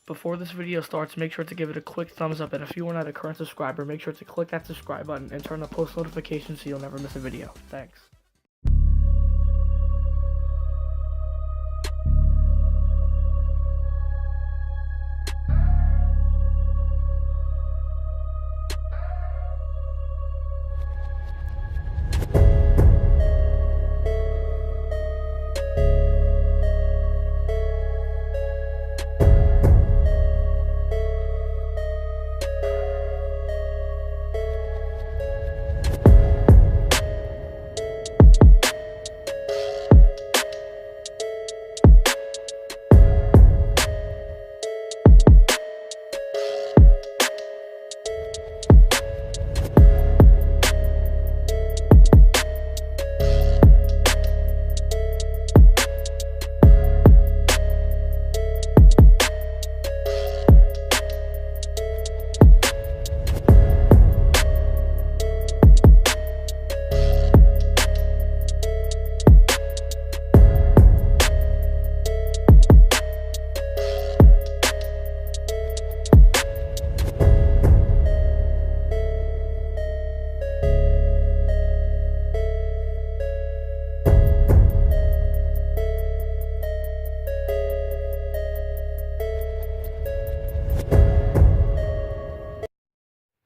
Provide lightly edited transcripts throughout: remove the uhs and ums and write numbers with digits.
Before this video starts, make sure to give it a quick thumbs up, and if you are not a current subscriber, make sure to click that subscribe button and turn on post notifications so you'll never miss a video. Thanks.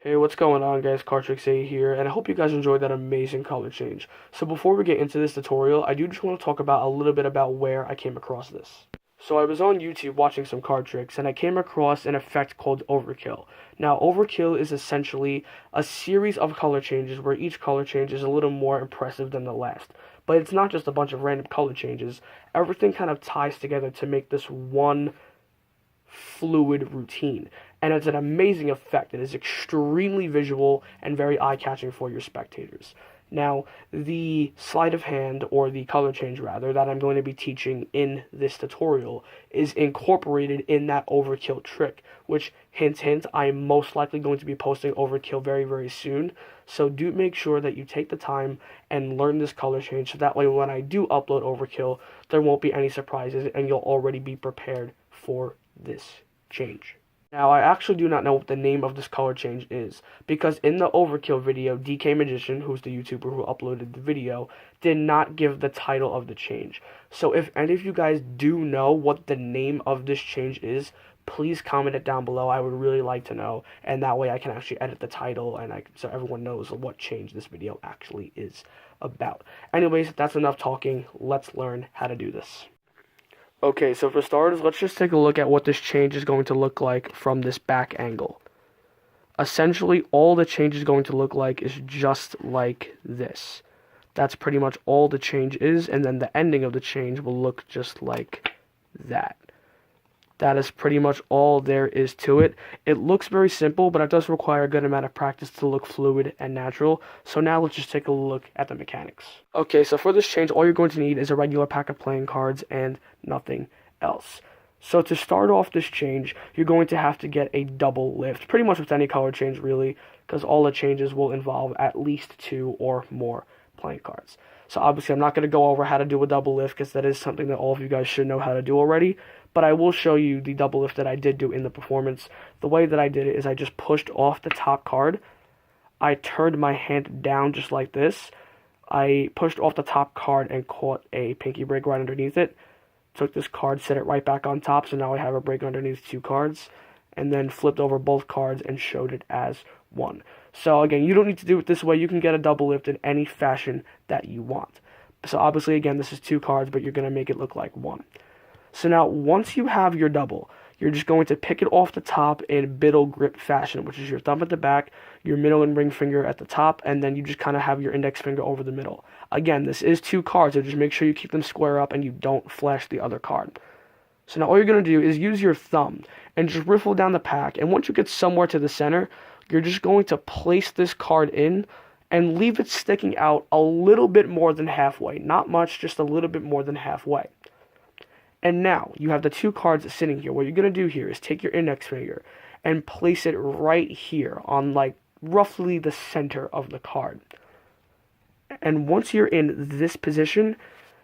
Hey, what's going on, guys? Cardtrix here, and I hope you guys enjoyed that amazing color change. So before we get into this tutorial, I do just want to talk about a little bit about where I came across this. So I was on YouTube watching some card tricks, and I came across an effect called overkill. Now, overkill is essentially a series of color changes where each color change is a little more impressive than the last. But it's not just a bunch of random color changes. Everything kind of ties together to make this one fluid routine, and it's an amazing effect. It is extremely visual and very eye-catching for your spectators. Now, the sleight of hand, or the color change rather, that I'm going to be teaching in this tutorial is incorporated in that overkill trick, which, hint hint, I am most likely going to be posting overkill very, very soon. So do make sure that you take the time and learn this color change, so that way when I do upload overkill, there won't be any surprises and you'll already be prepared for this change. Now, I actually do not know what the name of this color change is, because in the overkill video, DK Magician, who's the YouTuber who uploaded the video, did not give the title of the change. So if any of you guys do know what the name of this change is, please comment it down below. I would really like to know, and that way I can actually edit the title and so everyone knows what change this video actually is about. Anyways, that's enough talking. Let's learn how to do this. Okay, so for starters, let's just take a look at what this change is going to look like from this back angle. Essentially, all the change is going to look like is just like this. That's pretty much all the change is, and then the ending of the change will look just like that. That is pretty much all there is to it. It looks very simple, but it does require a good amount of practice to look fluid and natural. So now let's just take a look at the mechanics. Okay, so for this change, all you're going to need is a regular pack of playing cards and nothing else. So to start off this change, you're going to have to get a double lift, pretty much with any color change really, because all the changes will involve at least 2 or more playing cards. So obviously I'm not going to go over how to do a double lift, because that is something that all of you guys should know how to do already. But I will show you the double lift that I did do in the performance. The way that I did it is I just pushed off the top card. I turned my hand down just like this. I pushed off the top card and caught a pinky break right underneath it. Took this card, set it right back on top, so now I have a break underneath 2 cards. And then flipped over both cards and showed it as 1. So again, you don't need to do it this way. You can get a double lift in any fashion that you want. So obviously, again, this is 2 cards, but you're going to make it look like 1. So now, once you have your double, you're just going to pick it off the top in biddle grip fashion, which is your thumb at the back, your middle and ring finger at the top, and then you just kind of have your index finger over the middle. Again, this is 2 cards, so just make sure you keep them square up and you don't flash the other card. So now all you're going to do is use your thumb and just riffle down the pack, and once you get somewhere to the center, you're just going to place this card in and leave it sticking out a little bit more than halfway. Not much, just a little bit more than halfway. And now, you have the 2 cards sitting here. What you're going to do here is take your index finger and place it right here on, like, roughly the center of the card. And once you're in this position,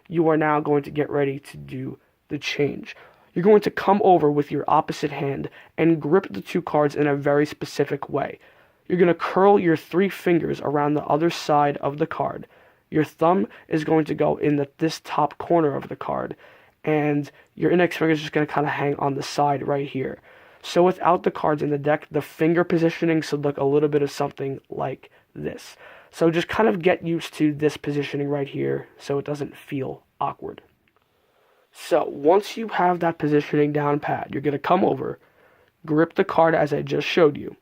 you are now going to get ready to do the change. you're going to come over with your opposite hand and grip the two cards in a very specific way. You're going to curl your 3 fingers around the other side of the card. Your thumb is going to go in this top corner of the card, and your index finger is just going to kind of hang on the side right here. So without the cards in the deck, the finger positioning should look a little bit of something like this. So just kind of get used to this positioning right here so it doesn't feel awkward. So once you have that positioning down pat, you're going to come over, grip the card as I just showed you,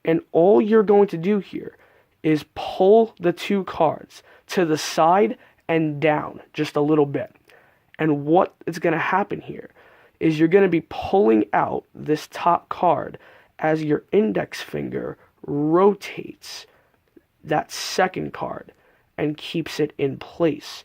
and all you're going to do here is pull the 2 cards to the side and down just a little bit. And what is going to happen here is you're going to be pulling out this top card as your index finger rotates that second card and keeps it in place.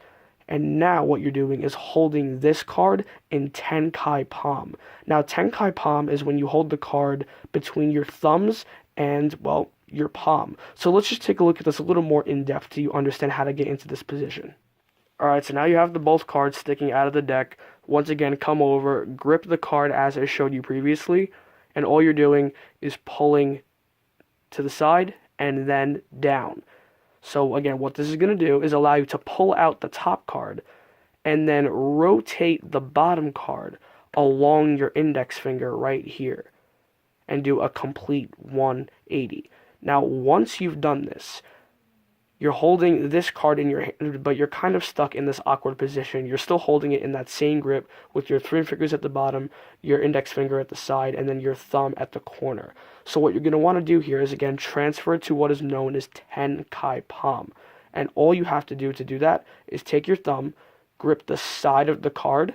And now what you're doing is holding this card in Tenkai palm. Now Tenkai palm is when you hold the card between your thumbs and, well, your palm. So let's just take a look at this a little more in depth so you understand how to get into this position. Alright, so now you have the both cards sticking out of the deck. Once again, come over, grip the card as I showed you previously, and all you're doing is pulling to the side and then down. So again, what this is going to do is allow you to pull out the top card and then rotate the bottom card along your index finger right here and do a complete 180. Now, once you've done this, you're holding this card in your hand, but you're kind of stuck in this awkward position. You're still holding it in that same grip with your 3 fingers at the bottom, your index finger at the side, and then your thumb at the corner. So what you're going to want to do here is, again, transfer it to what is known as Tenkai palm. And all you have to do that is take your thumb, grip the side of the card,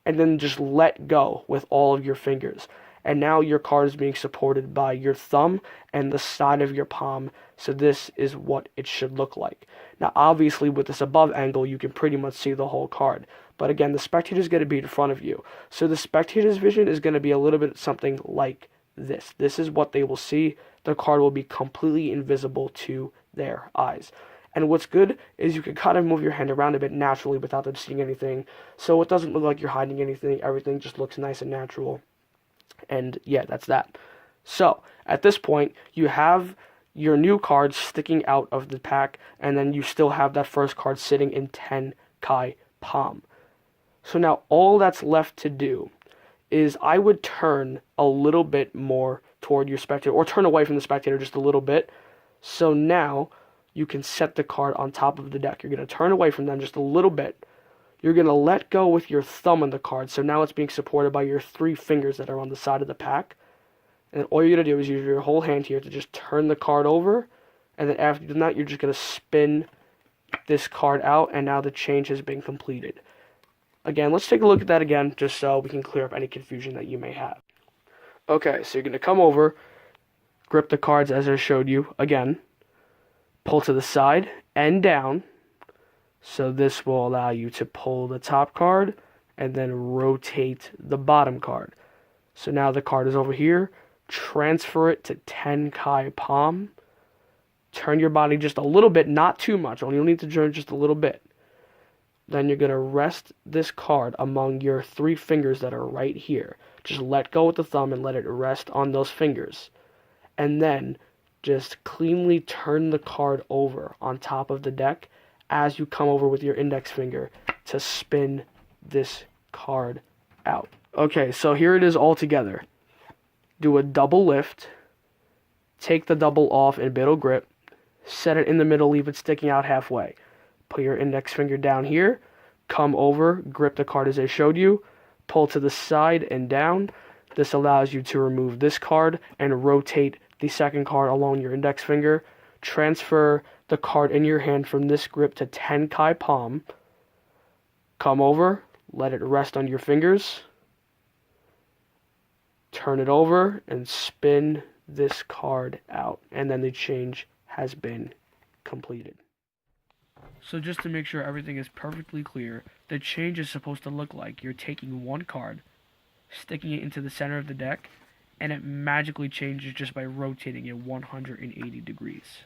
and then just let go with all of your fingers. And now your card is being supported by your thumb and the side of your palm. So this is what it should look like. Now, obviously, with this above angle, you can pretty much see the whole card. But again, the spectator is going to be in front of you. So the spectator's vision is going to be a little bit something like this. This is what they will see. The card will be completely invisible to their eyes. And what's good is you can kind of move your hand around a bit naturally without them seeing anything. So it doesn't look like you're hiding anything. Everything just looks nice and natural. And yeah, that's that. So at this point, you have your new cards sticking out of the pack, and then you still have that first card sitting in Tenkai palm. So now all that's left to do is I would turn a little bit more toward your spectator, or turn away from the spectator just a little bit. So now you can set the card on top of the deck. You're going to turn away from them just a little bit. You're going to let go with your thumb on the card. So now it's being supported by your 3 fingers that are on the side of the pack. And all you're going to do is use your whole hand here to just turn the card over. And then after you've done that, you're just going to spin this card out. And now the change has been completed. Again, let's take a look at that again, just so we can clear up any confusion that you may have. Okay, so you're going to come over, grip the cards as I showed you again, pull to the side and down. So this will allow you to pull the top card and then rotate the bottom card. So now the card is over here. Transfer it to Tenkai palm. Turn your body just a little bit, not too much. Only you'll need to turn just a little bit. Then you're going to rest this card among your 3 fingers that are right here. Just let go with the thumb and let it rest on those fingers. And then just cleanly turn the card over on top of the deck as you come over with your index finger to spin this card out. Okay, so here it is all together. Do a double lift, take the double off in middle grip, set it in the middle, leave it sticking out halfway. Put your index finger down here, come over, grip the card as I showed you, pull to the side and down. This allows you to remove this card and rotate the second card along your index finger. Transfer the card in your hand from this grip to Tenkai palm. Come over, let it rest on your fingers. Turn it over and spin this card out. And then the change has been completed. So just to make sure everything is perfectly clear, the change is supposed to look like you're taking one card, sticking it into the center of the deck, and it magically changes just by rotating it 180 degrees.